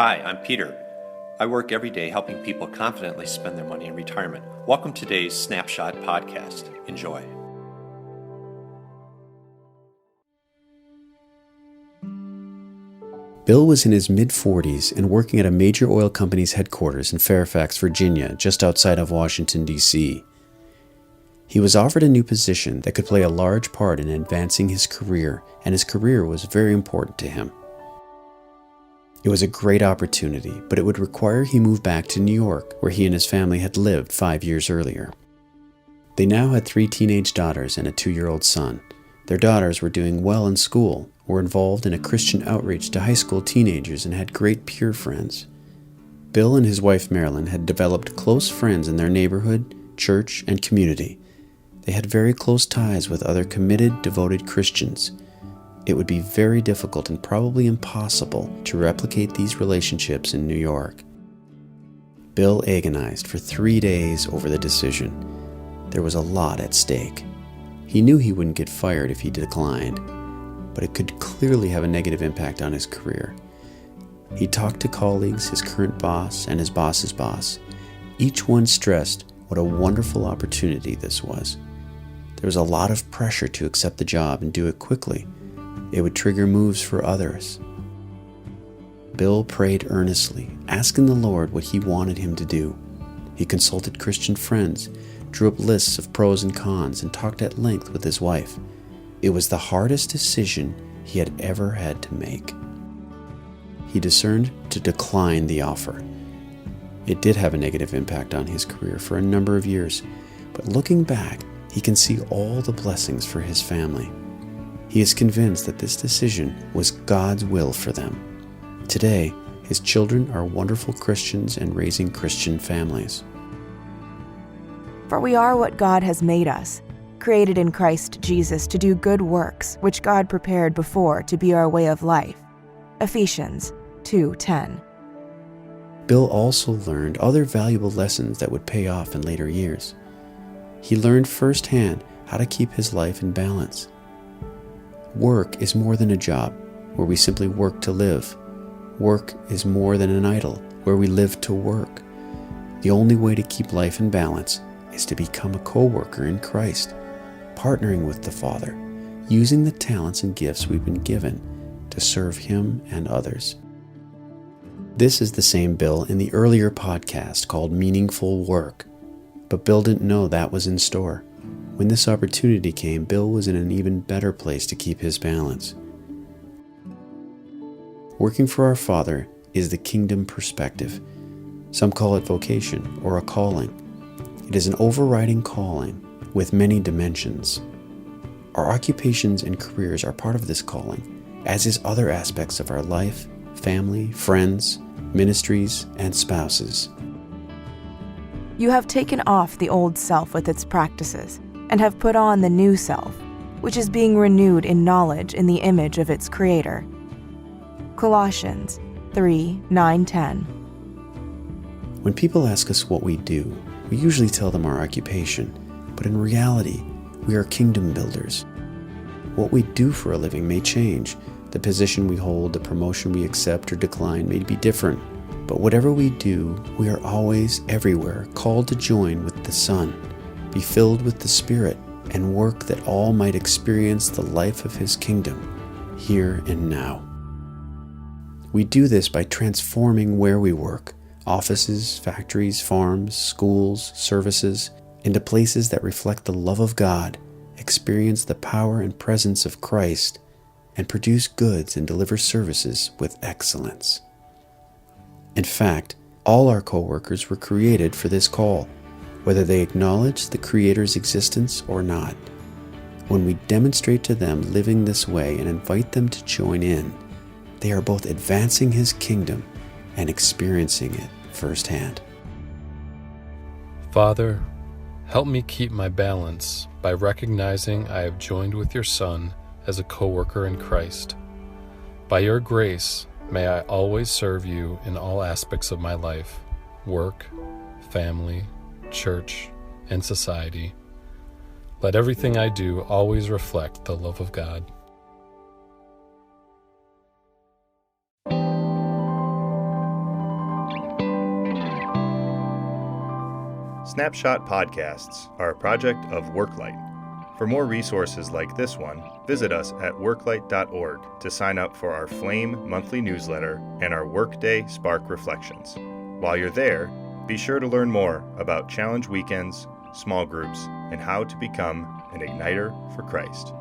Hi, I'm Peter. I work every day helping people confidently spend their money in retirement. Welcome to today's Snapshot podcast. Enjoy. Bill was in his mid-40s and working at a major oil company's headquarters in Fairfax, Virginia, just outside of Washington, D.C. He was offered a new position that could play a large part in advancing his career, and his career was very important to him. It was a great opportunity, but it would require he move back to New York, where he and his family had lived 5 years earlier. They now had 3 teenage daughters and a 2-year-old son. Their daughters were doing well in school, were involved in a Christian outreach to high school teenagers, and had great peer friends. Bill and his wife Marilyn had developed close friends in their neighborhood, church, and community. They had very close ties with other committed, devoted Christians. It would be very difficult and probably impossible to replicate these relationships in New York. Bill agonized for 3 days over the decision. There was a lot at stake. He knew he wouldn't get fired if he declined, but it could clearly have a negative impact on his career. He talked to colleagues, his current boss, and his boss's boss. Each one stressed what a wonderful opportunity this was. There was a lot of pressure to accept the job and do it quickly. It would trigger moves for others. Bill prayed earnestly, asking the Lord what he wanted him to do. He consulted Christian friends, drew up lists of pros and cons, and talked at length with his wife. It was the hardest decision he had ever had to make. He discerned to decline the offer. It did have a negative impact on his career for a number of years, but looking back, he can see all the blessings for his family. He is convinced that this decision was God's will for them. Today, his children are wonderful Christians and raising Christian families. For we are what God has made us, created in Christ Jesus to do good works, which God prepared before to be our way of life. Ephesians 2:10. Bill also learned other valuable lessons that would pay off in later years. He learned firsthand how to keep his life in balance. Work is more than a job where we simply work to live. Work is more than an idol where we live to work. The only way to keep life in balance is to become a co-worker in Christ, partnering with the Father, using the talents and gifts we've been given to serve Him and others. This is the same Bill in the earlier podcast called Meaningful Work, but Bill didn't know that was in store. When this opportunity came, Bill was in an even better place to keep his balance. Working for our Father is the kingdom perspective. Some call it vocation or a calling. It is an overriding calling with many dimensions. Our occupations and careers are part of this calling, as is other aspects of our life, family, friends, ministries, and spouses. You have taken off the old self with its practices, and have put on the new self, which is being renewed in knowledge in the image of its Creator. Colossians 3:9-10. When people ask us what we do, we usually tell them our occupation, but in reality, we are kingdom builders. What we do for a living may change. The position we hold, the promotion we accept or decline may be different. But whatever we do, we are always, everywhere, called to join with the Son, be filled with the Spirit, and work that all might experience the life of His kingdom, here and now. We do this by transforming where we work, offices, factories, farms, schools, services, into places that reflect the love of God, experience the power and presence of Christ, and produce goods and deliver services with excellence. In fact, all our co-workers were created for this call, whether they acknowledge the Creator's existence or not. When we demonstrate to them living this way and invite them to join in, they are both advancing His kingdom and experiencing it firsthand. Father, help me keep my balance by recognizing I have joined with your Son as a co-worker in Christ. By your grace, may I always serve you in all aspects of my life, work, family, church, and society. Let everything I do always reflect the love of God. Snapshot podcasts are a project of WorkLight. For more resources like this one, visit us at worklight.org to sign up for our Flame monthly newsletter and our Workday Spark Reflections. While you're there, be sure to learn more about challenge weekends, small groups, and how to become an igniter for Christ.